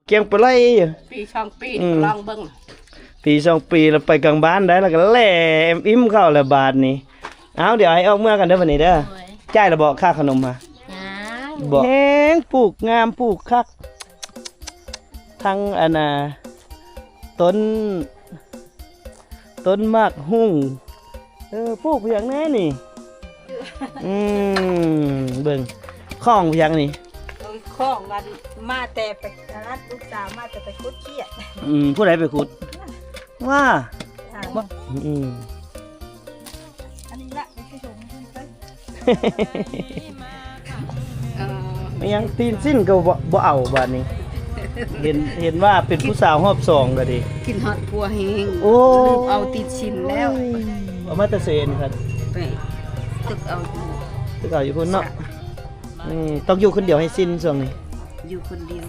เกียงไปไล่ปีช่องปีลองเบิ่งปี2 ปีแล้วไปกลางบ้านได้แล้วก็แล่อิ่มเข้าแล้วบาทนี้เอาเดี๋ยวให้ออกเมื่อกันเด้อวันนี้เด้อจ่ายระบอกค่าขนมมาบอกแหงปลูกงามปลูกคักทั้งอันน่ะต้นมากหุ่งปลูกเพียงแน่นี่เบิ่งข้องเพียงนี่ข้องกันมาแต่ไปรัดลูกสาวมาแต่ไปคุดเขี้ยผู้ใดไปขุดว่าอันนี้ละไม่ใช่ถุงไม่ยังตีนสิ้นก็บ่เอาบาดนี้เห็นว่าเป็นผู้สาวรอบ2ก็ดิกินฮอดพัวแห้งโอ้เอาติดชินแล้วเอามาตะเซนครับไปตึกเอาอยู่คนเนาะต้องอยู่คนเดียวให้สิ้นช่วงนี้อยู่คนเดียว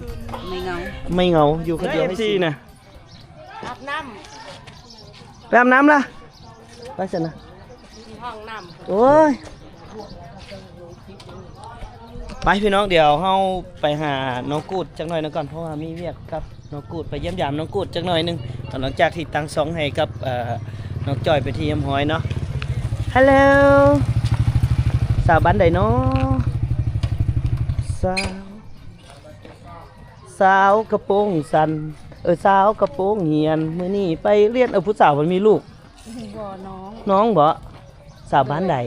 ไม่เหงาอยู่คนเดียวให้สิ้นนะอาบน้ำไปอาบน้ำล่ะไปสินะห้องน้ำโอ้ยไปพี่น้องเดี๋ยวเฮาไปหาน้องกูดจักหน่อยนะก่อนเพราะว่ามีเวียกครับน้องกูดไปเยี่ยมยามน้องกูดจักหน่อยนึงหลังจากที่ตั้งสองให้กับน้องจอยไปที่ยำหอยเนาะฮัลโหลสาวบ้านใดเนาะสาวกระโปรงสันสาวกระโปรงเหียนมื้อนี้ไปเรียนผู้สาวมันมีลูกบ่น้องบ่สาวบ้านใด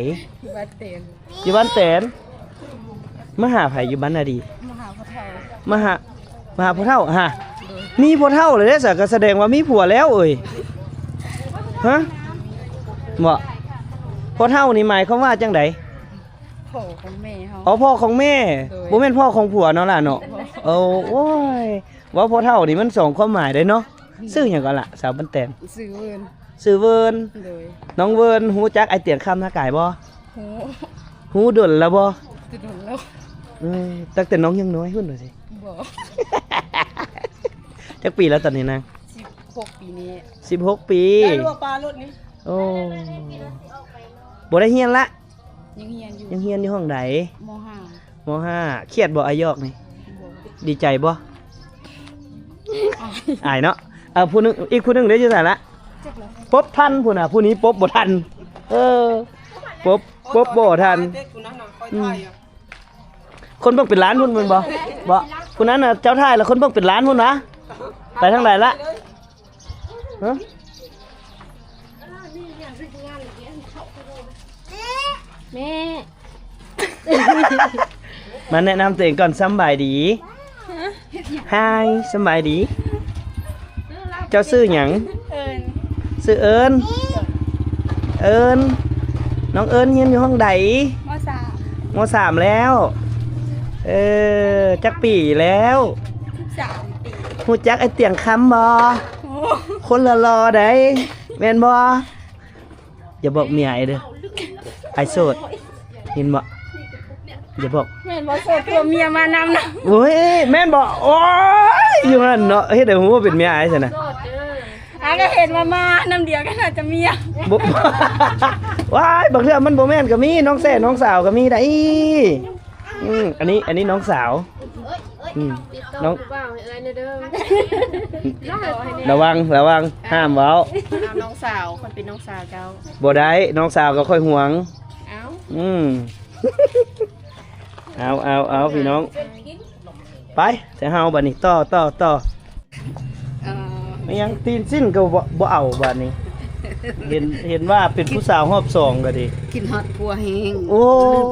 บ้านเตนอยู่บ้านเตนมหาไผอยู่บ้านนาดีมหาพ่อเฒ่ามหาพ่อเฒ่าฮะมีพ่อเฒ่าเลยเด้อก็แสดงว่ามีผัวแล้วเอ้ยฮะบ่พ่อเฒ่านี่หมายความว่าจังได๋พ่อของแม่เฮาอ๋อพ่อของแม่บ่แม่นพ่อของผัวเนาะล่ะเนาะโอ้ยว่าพ่อเฒ่านี่มัน2ความหมายได้เนาะชื่อหยังก่อนล่ะสาวบ้านแตนชื่อเวิร์นน้องเวิร์นฮู้จักไอ้เตียงคำหน้ากายบ่ฮู้ดนแล้วบ่ดนแล้วตั้งแต่น้องยังน้อยหุ่นเลยสิบ่จักปีแล้วตอนนี้นาง16 ปีนี้16 ปีได้รัวปลารถนี้โอ้บ่ได้เฮียนละยังเฮียนอยู่ห้องใดม.5 เครียดบ่อายอกนี่ดีใจบ่อายเนาะผู้นึงอีกผู้นึงเดี๋ยวจะใส่ละปบทันผู้น่ะผู้นี้ปบบ่ทันปบบ่ทันคนเบิ่งเป็นล้านพุ่นมันบ่ผู้นั้นน่ะเจ้าท่ายแล้วคนเบิ่งเป็นล้านพุ่นนะไปทางไหนละฮะแม่มาแนะนำตัวเองก่อนสบายดีฮายสบายดีเจ้าชื่อหยังชื่อเอิญน้องเอิญเรียนอยู่ห้องใดม.3 แล้วจักปีแล้ว3 ปีฮู้จักไอ้เตียงคำบ่คนละรอได้แม่นบ่อย่าบอกเมียไอ้เด้อไอ้โสดเห็นบ่อย่าบอกแม่นบ่โสดตัวเมียมานำนะโอ้ยแม่นบ่โอ้ยอยู่หั่นเนาะเฮ็ดให้ฮู้ว่าเป็นเมียไอ้ซั่นน่ะก็เห็นมาน้ำเดียวก็น่าจะเมียบ่ว้ายบางเรื่องมันบ่แม่นก็มีน้องแซ่น้องสาวก็มีได้อันนี้น้องสาวน้องระวังห้ามเว้าน้องสาวคนเป็นน้องสาวเจ้าบ่ได้น้องสาวก็ค่อยห่วงเอาพี่น้องไปแต่เฮาบัดนี้ต่อไม่ยังตีนสิ้นก็บ่เอาบัดนี้เห็นว่าเป็นผู้สาวรอบ2ก็ดิกินฮอดพัวแห้ง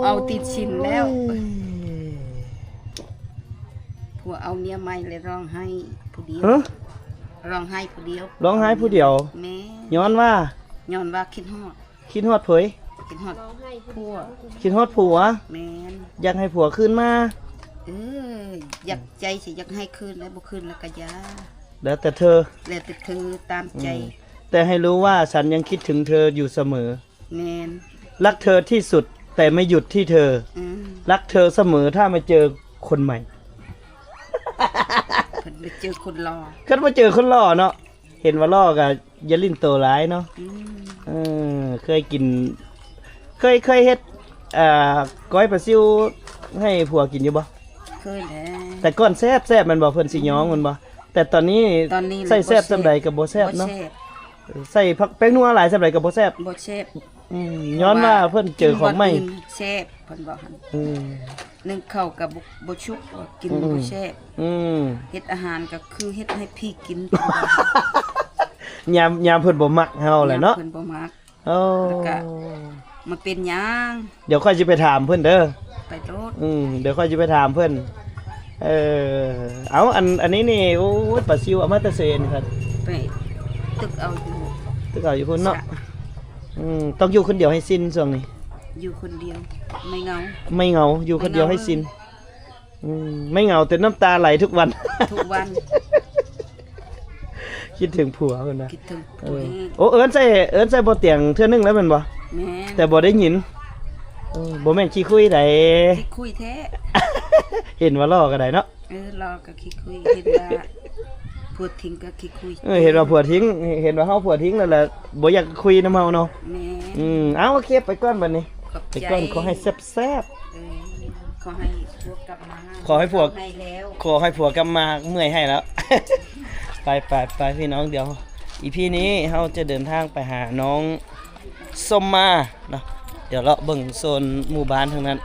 เอาติดชินแล้วผัวเอาเมียใหม่เลยร้องไห้ผู้เดียวร้องไห้ผู้เดียวแม่ย้อนว่าคิดฮอดเผยคิดฮอดผัวแม่นอยากให้ผัวคืนมาอยากใจสิอยากให้คืนแล้วบ่คืนแล้วก็ยาแล้วแต่เธอตามใจแต่ให้รู้ว่าฉันยังคิดถึงเธออยู่เสมอแม่นรักเธอที่สุดแต่ไม่หยุดที่เธอรักเธอเสมอถ้ามาเจอคนใหม่เพิ่นไปเจอคนหล่อคันมาเจอคนหล่อเนาะเห็นว่าหล่อก็อย่าลิ้นโตร้ายเนาะเคยกินเคยเฮ็ดก้อยปลาซิวให้ผัวกินอยู่บ่เคยแล้วแต่ก่อนแซ่บมันบ่เพิ่นสิย้องมันบ่ แต่ตอนนี้ใส่แซ่บสำใดกับบ่แซ่บเนาะใส่ผักแป้งนัวหลายสำใดกับบ่แซ่บ บ่แซ่บ ย้อนว่าเพิ่นเจอของใหม่ แซ่บเพิ่นบอกหั่น อืม นึ่งข้าวกับบ่ชุกกินบ่แซ่บ เฮ็ดอาหารก็คือเฮ็ดให้พี่กิน ยามเพิ่นบ่มักเฮาแหละเนาะ เพิ่นบ่มัก โอ้ แล้วก็ มันเป็นหยัง เดี๋ยวค่อยสิไปถามเพิ่นเด้อ ไปโลด เดี๋ยวค่อยสิไปถามเพิ่นเอาอันนี้นี่โอ้ยปลาซิวเอามาแตะเซนครับ ไปตึกเอาอยู่ ตึกเอาอยู่คนเนาะต้องอยู่คนเดียวให้สิ้นช่วงนี้ อยู่คนเดียวไม่เหงา ไม่เหงาอยู่คนเดียวให้สิ้นไม่เหงาแต่น้ำตาไหลทุกวัน ทุกวัน คิดถึงผัวเพิ่นนะ คิดถึงตัวเอง โอ้เอิ้นใส่บ่เตียงเทื่อนึงแล้วแม่นบ่ แม่ แต่บ่ได้ยินบ่แม่นขี้คุยได คิดคุยแท้ เห็นว่าล้อก็ได้เนาะ รอก็คิดคุยเห็นว่าพูดทิ้งก็คิดคุย เห็นว่าผัวทิ้งเห็นว่าเฮาผัวทิ้งแล้วแหละบ่อยากคุยนำเฮาเนาะ แม่ เอาโอเคไปก่อนบัดนี้ ขอบ ไป ใจ ก่อนขอให้แซ่บ ขอให้พวกกลับมา ขอให้พวก ให้แล้ว ๆขอให้ผัวกลับมาเมื่อยให้แล้ว ไปพี่น้องเดี๋ยวอีพีนี้เฮาจะเดินทางไปหาน้องส้มมาเนาะเดี๋ยวเราเบิ่งโซนหมู่บ้านทางนั้น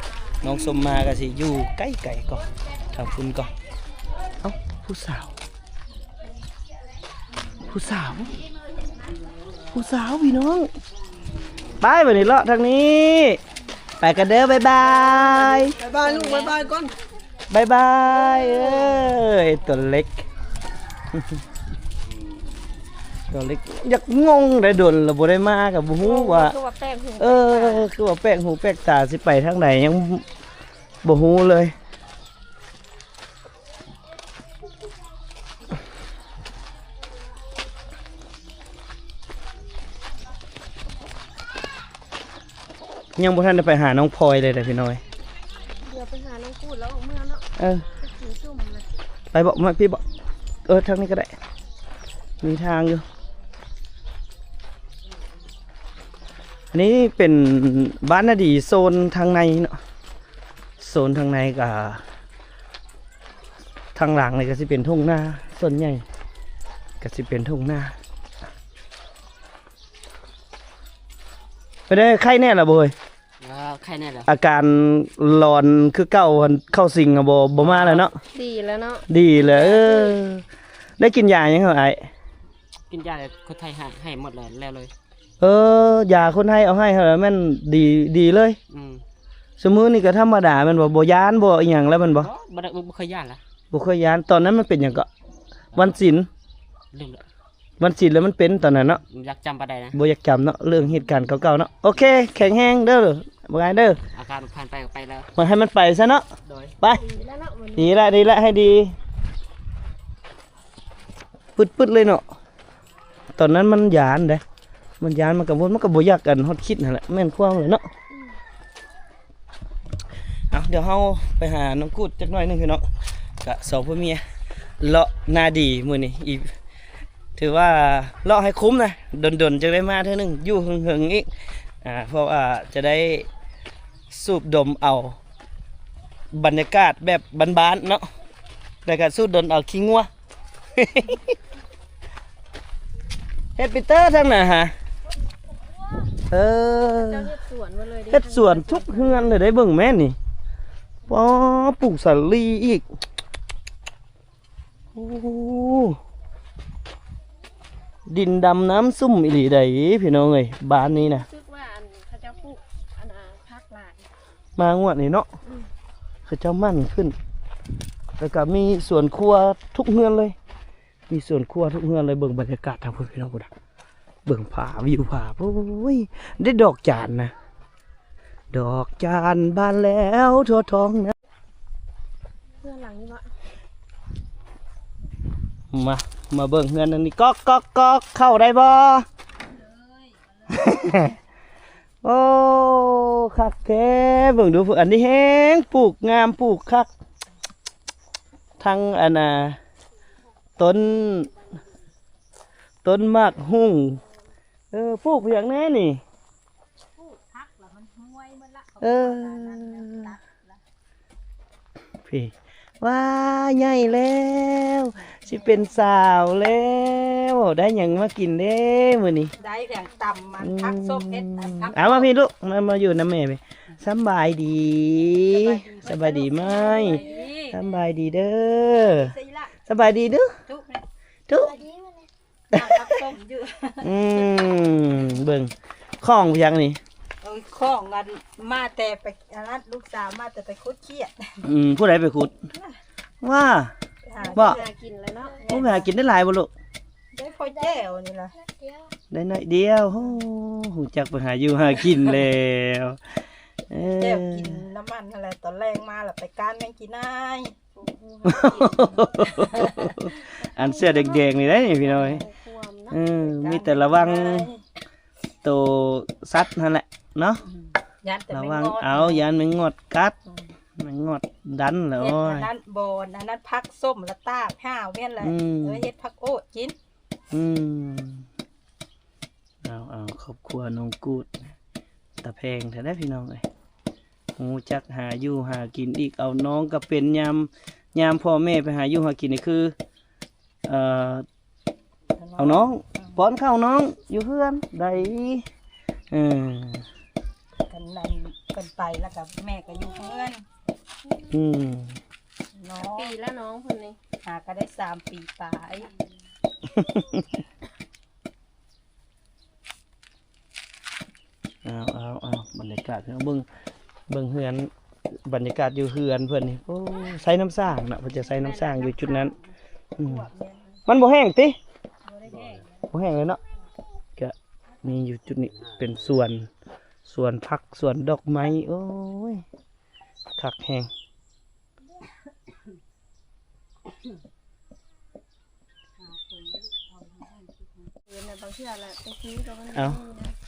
น้องส้มมาก็สิอยู่ใกล้ๆก่อนทางคุณก่อนเอ้าผู้สาวพี่น้องไปบัดนี้เลาะทางนี้ ไปกันเด้อบ๊ายบาย บายลูกบายก่อน บ๊ายบายตัวเล็ก ตัวเล็กอยากงงได้โดนแล้วบ่ได้มากับบ่ฮู้ว่า คือว่าแป้งหู คือว่าแปลกหูแปลกตาสิไปทางไหนยังบ่ฮู้เลยยังบ่ทันได้ไปหาน้องพลอยเลยเด้อพี่น้อย เดี๋ยวไปหาน้องกูดแล้วออกเมื่อเนาะ เออ ไปถือซุ่มเลย ไปบอกมาพี่บอกทางนี้ก็ได้มีทางอยู่อันนี้เป็นบ้านนาดีโซนทางในเนาะโซนทางในกับทางหลังเลยก็สิเป็นทุ่งนาส่วนใหญ่ก็สิเป็นทุ่งนาไปได้ไข้แน่ละโบย ใครแน่ล่ะ อาการร้อนคือเก่าหั้นเข้าสิงอะบ่มาแล้วเนาะ ดีแล้วเนาะ ดีเลยได้กินยายังเหรอไอ้ กินยาเลยคนไทยให้หมดเลยแล้วเลย ยาคนให้เอาให้เหรอแม่นดีเลย อืม สมมุตินี่ก็ธรรมดาแมันบ่ยานบ่อีหยังแล้วแมันบ่ บ่ได้บ่เคยยาละ บ่เคยยานตอนนั้นมันเป็นหยังก็วันศีล ลืมละ วันศีลแล้วมันเป็นตอนนั้นเนาะ อยากจำบ่ได้นะ บ่อยากจำเนาะเรื่องเหตุการณ์เก่าๆเนาะโอเคแข็งแรงเด้อบ่ไงเด้อ อาการผ่านไปก็ไปแล้ว มาให้มันไปซะเนาะ โดย ไป ดีแล้วเนาะวันนี้ ดีละให้ดีปึดๆเลยเนาะตอนนั้นมันยานเด้มันยานมันก็วนมันก็บ่อยากกันฮอดคิดนั่นแหละแม่นความเลยเนาะเอาเดี๋ยวเฮาไปหาน้องกูดจักหน่อยหนึงพี่น้องกะสองพ่อเมียเลาะนาดีมื้อนี้อีถือว่าเลาะให้คุ้มนะดนๆจะได้มาเท่านึงอยู่หึงๆอีกเพราะว่าจะได้สูบดมเอาบรรยากาศแบบบ้านๆเนาะแต่ก็สูดดมเอาขี้งัว เฮ็ดปีเตอร์ทั้งน่ะฮะเจ้าเฮ็ดสวนมาเลยดิ เฮ็ดสวนทุกเฮือนเลยได้เบิ่งแม่นี่ป้อปลูกสาลีอีกโอ้ดินดำน้ำซุ่มอีหลีใดพี่น้องเอ้ยบ้านนี้นะ คิดว่าอันเขาเจ้าปลูกอันพักหลาย มางวดนี้เนาะเขาเจ้ามั่นขึ้นแล้วก็มีสวนครัวทุกเฮือนเลยมีสวนครัวทุกเฮือนเลยเบิ่งบรรยากาศทางพี่น้องพุ่นน่ะเบิ่งผาวิวผาโอ้ยได้ดอกจานนะดอกจานบานแล้วทั่วท้องนะ เพื่อนหลังนี้วะ มาเบิ่งเฮือนอันนี้ก๊อกก๊อกก๊อกเข้าได้บ่ โอ้คักแท้เบิ่งดูอันนี้แฮงปลูกงามปลูกคักทั้งอันน่ะต้นมากหุ่งปลูกอย่างแน่นี่พี่โอ้ ว้าใหญ่แล้วสิเป็นสาวแล้วได้หยังมากินเด้มื้อนี้ ได้แข่งต่ำมันพักส้มเอ็ดพัก เอามาพี่ลูกมาอยู่น้ำแม่ไปสำบายดีสบายดีไหมสำบายดีเด้อสบายดีเด้อ ทุก ทุก พักส้มอยู่ เบิ่งข้องไปยังนี่ ข้องกันมาแต่ไปอันนั้นลูกสาวมาแต่ไปคุดเขียด ผู้ใดไปขุดว่าบ่ หากินเลยเนาะ ผู้ไปหากินได้หลายบ่ลูก ได้พอแจ้วนี่ล่ะ เดียว ได้น้อยเดียวโอ้หูจักไปหาอยู่หากินแล้วเอ แจ้ว อ กินน้ำมันอะไรตอนแรงมาล่ะไปการแมงกีนาย อันเสื้อแดงๆนี่ได้นี่พี่น้อย ความเนาะ มีแต่ระวังโตสัตว์นั่นแหละเนาะ ยันแต่ ระ ไม่ วัง งอด เอายานมันงอดกัดมันงอดดันแล้ว เฮ็ด โอ้ อั ย นนั้นโบนอันนั้นพักส้มละตากห้าวเม่นเลยเฮ็ดพักโอ้กิน อืมเอาครอบครัวน้องกูดตะแพงแท้ได้พี่น้องเอ้ยหูจักหาอยู่หากินอีกเอาน้องก็เป็นยามพ่อแม่ไปหาอยู่หากินนี่คือเอาน้องป้อนข้าวน้องอยู่เพื่อนได้กันนั่นกันไปแล้วกับแม่ก็อยู่เพื่อน อืม น้อ ปี ง แล้วน้องคนนี้ หาก็ได้3 ปีปลาย เอาบรรยากาศเพิ่นเบิ่งเฮือนบรรยากาศอยู่เฮือนเพิ่นนี่โอ้ใส่น้ำสร้างน่ะเพิ่นจะใส่น้ำสร้างอยู่จุดนั้นมันบ่แห้งติบ่แห้งเลยเนาะก็มีอยู่จุดนี้เป็นสวนผักสวนดอกไม้โอ้ยคักแห้ง เรียนในบางเชื่อแหละไปซื้อก็มัน เอา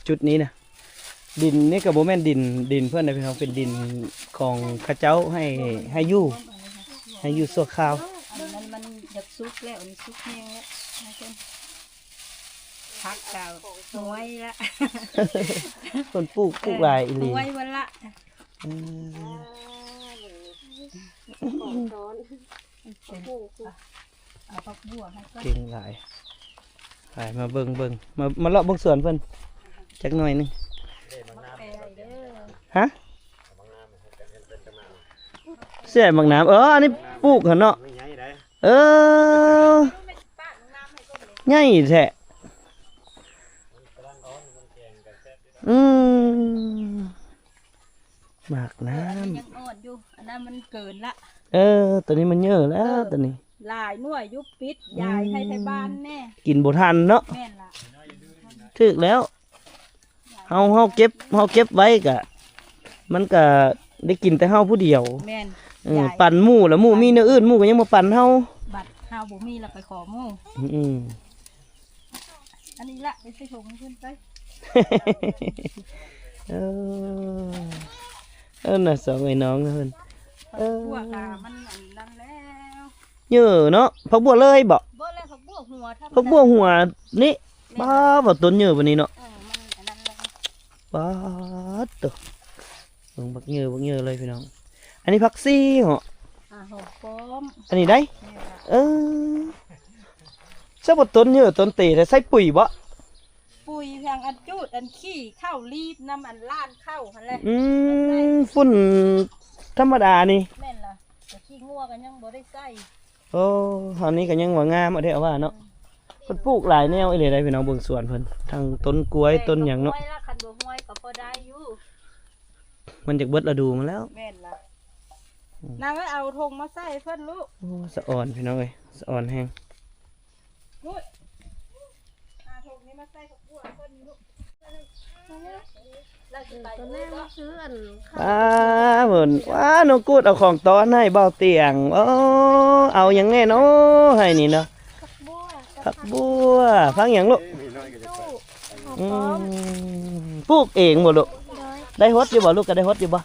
จุดนี้นะดินนี่ก็บ่แม่นดินเพื่อนนะพี่น้องเป็นดินของข้าเจ้าให้อยู่ชั่วคราว อันนั้นมันอยากซุกแล้วมันซุกแห้งแล้วนะเพิ่นพักกาวหวยละ คนปลูกหลายอีหลี หวยวันละ ของร้อนโอ้โห เอาพักบัวให้ก็ เก่งหลายมาเบิ่งมาเลาะเบิ่งสวนเพิ่นจักหน่อยหนึง แปรเด้อ ฮะเสียบางน้ำอันนี้ปลูกหั่นเนาะใหญ่แท้หมากน้ ยังอ่อนอยู่อันนั้นมันเกินละ ำตัวนี้มันเยอะแล้วตัวนี้ หลายหน่วยยุบปิดยายให้ไทบ้านแน่ กินบ่ทันเนาะ แม่นล่ะ ถึกแล้วเฮาเก็บไว้กะมันก็ได้กินแต่เฮาผู้เดียว แม่น ปั่นหมู่แล้วหมู่มีเนื้ออื่นหมู่ก็ยังมาปั่นเฮา บัตรเฮาบ่มีแล้วไปขอหมู่ อืม อันนี้ละไปใส่ถุงให้เพิ่นไป น่ะสองไอ้น้องนะเพิ่น พวกมันอันนั้นแล้ว เยอะเนาะผักบัวเลยบ่ บ่แล้วผักบัวหัวถ้า ผักบัวหัวนี่บ้าบ่ต้นเยอะปานนี้เนาะ มันอันนั้นแล้ว บ้าดตัวเบิ่งบักเยอะเลยพี่น้องอันนี้ผักซี่เหรอ หอมป้อม อันนี้ได้ นี่ล่ะ ซะบ่ต้นเยอะต้นเตแต่ใส่ปุ๋ยบ่ ปุ๋ยทางอันจูดอันขี้เข้ารีบน้ำอันล้านเข้าหั่นแหละ ฝุ่นธรรมดานี่ แม่นล่ะแต่ขี้งัวกันยังบ่ได้ใส่ โอ้ตอนนี้ก็ยังว่างามเอาได้เอาว่าเนาะเพิ่นปลูกหลายแนวอีหลีได้พี่น้องเบิ่งสวนเพิ่นทั้งต้นกล้วยต้นหยังเนาะ ห้วยละคันบ่ห้วยก็พอได้อยู่ มันจากเบิดฤดูมาแล้ว แม่นล่ะนางเอาธงมาใส่เพิ่นลูก โอ้สะอ่อนพี่น้องเอ้ยสะอ่อนแฮง ลูกธงนี้มาใส่กับบัวเพิ่นลูกเราสิไป ตอนแรกมาซื้ออันข้าว เพิ่นว้าน้องกูดเอาของตอนให้เบาเตียงโอ้เอาหยังแน่เนาะให้นี่เนาะ บัว ผักบัวพักหยังลูก ตู้หอม อื ป้อม ปลูกเองบ่ลูก น้อย ได้ฮดอยู่บ่ลูกก็ได้ฮดอยู่บ่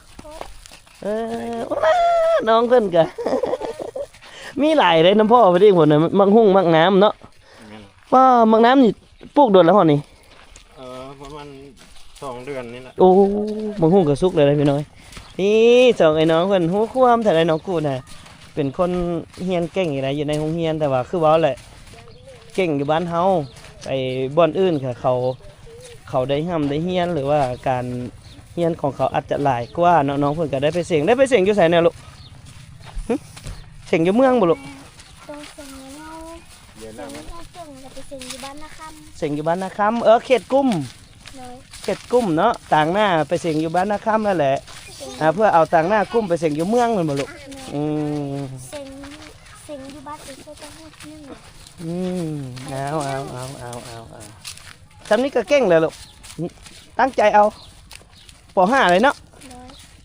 โอ้ล่ะน้องเพิ่นก็ มีหลายเลยน้ำพ่อพอดีพุ่นน่ะมักหุ่งมักน้ำเนาะป้ามักน้ำนี่ปลูกโดนแล้วห่อนี่ ประมาณ2 เดือนนี่แหละ โอ้มักหุ่งก็สุกเลยนะพี่น้อยนี่สองไอ้น้องเพิ่นฮู้ความแต่ไอ้น้องกูน่ะ เป็นคนเฮียนเก่งอยู่ในโรงเรียนแต่ว่าคือว่าแหละเก่งอยู่บ้านเฮาไปบ่อนอื่นค่ะเขาได้ห้ำได้เฮียนหรือว่าการเฮียนของเขาอาจจะหลายกว่าเนาะน้องเพิ่นก็ได้ไปเสียงอยู่ไสเนี่ยลูกหึเสียงอยู่เมืองบ่ลูก ตรงเสียงเนาเสียงเราเก่งจะไปเสียงอยู่บ้านนาค เสียงอยู่บ้านนาคำเขตกุ้ม ำเลย เขตกุ้มเนาะต่างหน้าไปเสียงอยู่บ้านนาคำนั่นแหละเพื่อเอาต่างหน้ากุ้มไปเสียงอยู่เมืองนั่นบ่ลูกอืม เสียงอยู่บ้านอีกก็จะให้ที่ เอาทำนี้ก็เก่งเลยลูกตั้งใจเอาป .5 เลยเนาะ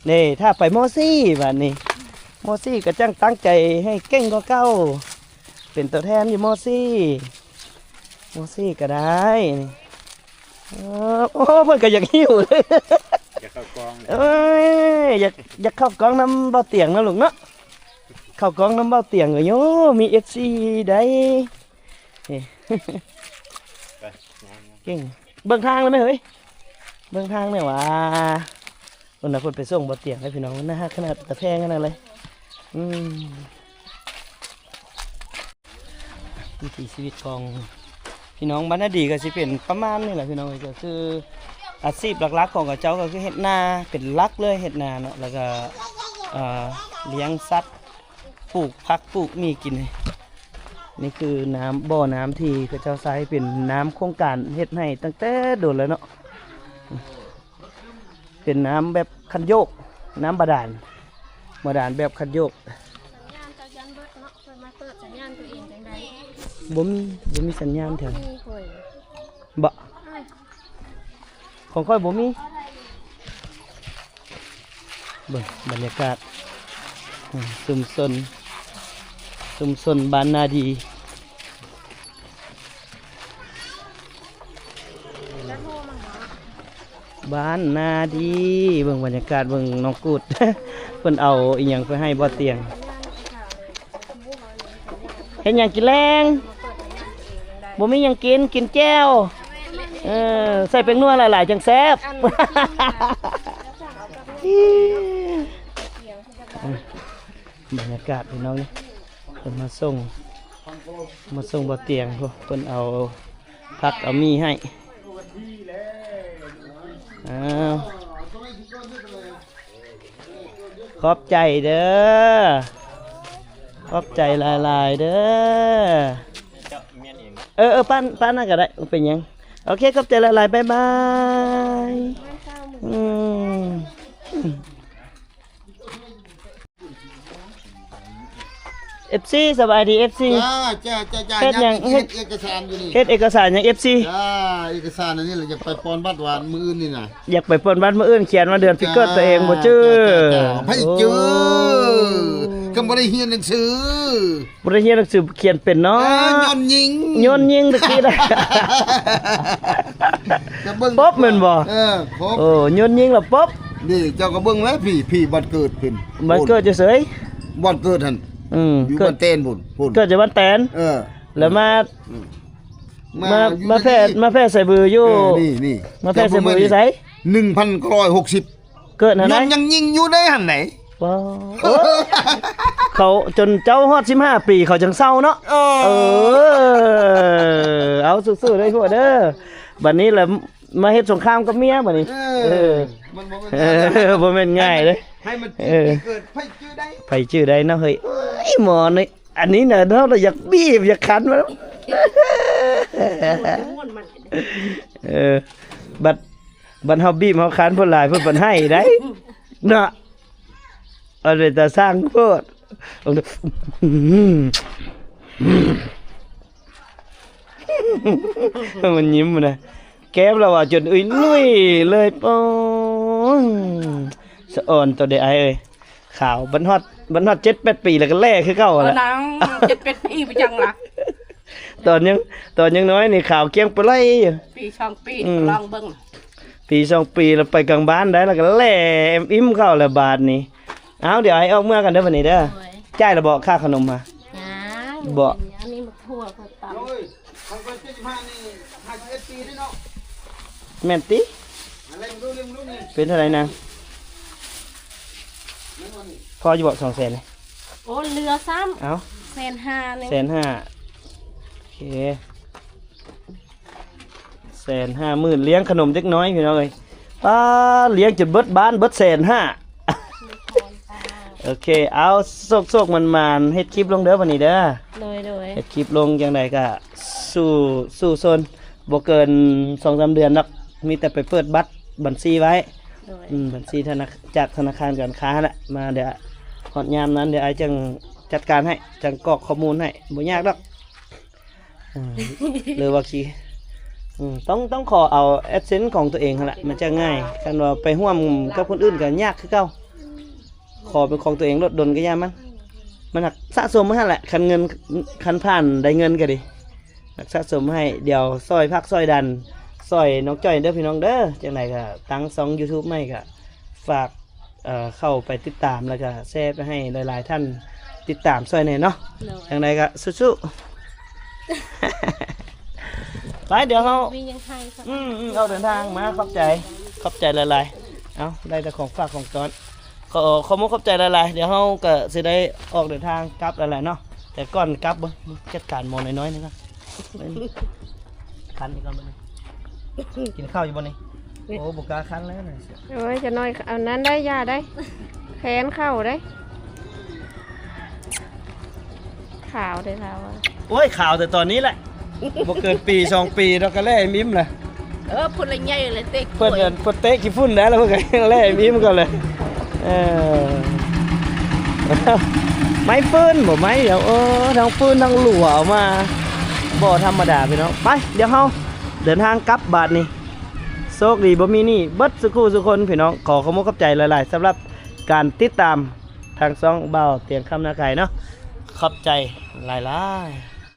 เลย นี่ถ้าไปม .4 แบบนี้ม .4 ก็จังตั้งใจให้เก่งก็เก้าเป็นตัวแทนอยู่ม .4 ก็ได้นี่โอ้เพื่อนก็อยากหิวเลย จะเข้ากองเลย เอ้ยอยากเข้ากองน้ำเบาเตียงนะลูกเนาะเข้ากองน้ำเบาเตียงเลยโยมี FC ได้นี่ ไปงาน เก่งเบิ่งทางเลยไหมเฮ้ยเบิ่งทางเนี่ยว่าคนน่ะคนไปส่งเบาเตียงให้พี่น้องนะฮะขนาดตะแพงขนาดเลยวิถีชีวิตของพี่น้องบ้านนาดีก็สิเป็นประมาณนี้แหละพี่น้องก็คืออาชีพหลักๆของกับเจ้าก็คือเฮ็ดนาเป็นหลักเลยเฮ็ดนาเนาะแล้วก็เลี้ยงสัตว์ปลูกผักปลูกมีกินนี่คือน้ำบ่อน้ำที่พระเจ้าใช้เป็นน้ำโครงการเฮ็ดให้ตั้งแต่โดนแล้วเนาะเป็นน้ำแบบคันโยกน้ำบาดาลแบบคันโยก สัญญาณจากยันเบิดเนาะเพิ่นมาเปิดสัญญาณตัวเองจังได บ่มีสัญญาณแถว มีหวย บ่ของค่อยบ่มีเบิ่งบรรยากาศชุมชนบ้านนาดี แล้วโทรมาหา บ้านนาดีเบิ่งบรรยากาศเบิ่งน้องกูด เพิ่นเอาอีหยังไปให้บ่เตียงเฮ็ดหยังกินแรงบ่มีหยังกินแจ่วใส่เป็นนัวหลายๆจังแซ่บ บรรยากาศพี่น้องนี่เพิ่นมาส่งบ่เตียงพวกเพิ่นเอาผักเอามีให้ขอบใจเด้อขอบใจหลายๆเด้อ เจ้าเมียนเองนะ ปั้นน่ะก็ได้เป็นหยังโอเคขอบใจหลายๆบ๊ายบายFC สบายดี FC จ้า เฮ็ดหยัง เฮ็ดเอกสารอยู่นี่ เฮ็ดเอกสารหยัง FC จ้าเอกสารอันนี้เราจะไปปอนบัตรหวานมื้ออื่นนี่น่ะ อยากไปปล้นบ้านมื้ออื่นเขียนมาเดือนฟิกเกอร์ตัวเองบ่จื้อ ให้จื้อก็บ่ได้เรียนหนังสือ บ่ได้เรียนหนังสือเขียนเป็นเนาะ ย้อนยิง โยนยิงตะกี้ได้ จะเบิ่ง ป๊อบแม่นบ่ ครบ โอ้โยนยิงแล้วป๊อบ นี่เจ้าก็เบิ่งแล้วพี่บัตรเกิดขึ้น มันเกิดเฉย บัตรเกิดหั่น อยู่ เกิ บ้า ด นเต้นพุ่น เกิดจากบ้านแตน แล้วมา อยู่ มาแพร่ใส่บืออยู่ นี่ มาแพร่ใส่บืออยู่ไส 1,160 เกิดหั่นไหน ยังยิงอยู่ได้หั่นไหน ว้าวโอ้เขาจนเจ้าฮอด15 ปีเขาจังเศร้าเนาะเอาสู้ๆได้พวกเด้อบัดนี้แหละมาเฮ็ดสงครามกับเมียบัดนี้มันบ่แม่นบ่แม่นง่ายเลย ให้มันเกิดไผชื่อได้ ไผชื่อใดเนาะเฮ้ยหมอนี่อันนี้น่ะเนาะเราอยากบีบอยากคันมาแล้วบัดเฮาบีบเฮาคันเพิ่นหลายเพิ่นให้ได้เนาะเอาเลยแต่สร้างโพดมันยิ้มนะแก้มเราว่าจนอุ้ยลุยเลยปองสะอ่อนตัวเด็กไอ้เอ้ยขาวบันฮอด7-8 ปีแล้วก็แล่คือเก่าแล้ว นัง7-8 ปีไปจังล่ะ ตอนยังน้อยนี่ขาวเกี้ยงไปไล่อยู่ ปี2 ปีลองเบิ่ง ปี2 ปีแล้วไปกลางบ้านได้แล้วก็แล่อิ่มเข้าแล้วบาทนี่เอาเดี๋ยวให้ออกเมื่อกันเด้อวันนี้เด้อจ่ายระบอกค่าขนมมาบ่ อันนี้มักทั่วเขาตำ โอ้ยเขาก็75นี่51ปีด้วยเนาะ แม่นติ อะไรมันรู้เรื่องนี่ เป็นเท่าไหร่นางพอจะบอก200,000เลย โ โอ้เรือซ้ เอา ำ150,000เลย 150,000โอเค150,000เลี้ยงขนมเล็กน้อยพี่น้องเอ้ยป้าเลี้ยงจนเบิดบ้านเบิด150,000โอเคเอาโซกมันเฮ็ดคลิปลงเด้อวันนี้เด้อ โดย เฮ็ดคลิปลงจังไดก็สู้โซนบ่เกิน 2-3 เดือนนักมีแต่ไปเปิดบัญชีไว้ โดย บัญชีจากธนาคารการค้าแหละมาเดี๋ยวฮอดยามนั้นเดี๋ยวไอ้จังจัดการให้จังกรอกข้อมูลให้บ่ยากดอกหรือว่าคีต้องขอเอา AdSense ของตัวเองหั่นแหละมันจะง่ายกันว่าไปร่วมกับคนอื่นก็ยากคือเก่าขอเป็นของตัวเองลดดนก็ยามมันหักสะสมมาหั่นแหละคันผ่านได้เงินก็ดีหักสะสมให้เดี๋ยวซอยพักซอยดันซอยน้องจ้อยเด้อพี่น้องเด้อจังไดก็ตั้ง2 YouTube ใหม่ก็ฝากเข้าไปติดตามแล้วก็แชร์ไปให้หลายๆท่านติดตามซอยแหน่เนาะ โดย จังไดก็สู้ๆ ไปเดี๋ยวเฮา มียังให้สัก เอาเดินทางมาขอบใจหลายๆเอาได้แต่ของฝากของต้อนขอมุกขอบใจหลายๆเดี๋ยวเฮาก็สิได้ออกเดินทางกลับแล้วแหละเนาะแต่ก่อนกลับบ่จัดการหมอน้อยๆนะครับคันอีกก่อนบ่นี่กินข้าวอยู่บ่นี่โอ้บ่กล้าคันแล้วน่ะ โอ้ยจะน้อยเอานั้นได้ยาได้แขนเข้าได้ขาวได้แล้วอะ โอ้ยข่าวแต่ตอนนี้แหละบ่เกินปี2 ปีเราก็แล่มิ้มเลย พุ่นละใหญ่เลยเต็ก เพิ่นเตะขี้ฝุ่นได้แล้วเพิ่นก็แล่มิ้มก่อนเลยไม้ปืนบ่ไม้เดี๋ยวทั้งปืนทั้งหลัวออกมาบ่ธรรมดาพี่น้องไปเดี๋ยวเฮาเดินทางกลับบาดนี้โชคดีบ่มีหนี่เบิดสุขสุคนพี่น้องขอขอบคุณขอบใจหลายๆสำหรับการติดตามทางช่องเบาเตียงคำนาไก่เนาะขอบใจหลายๆ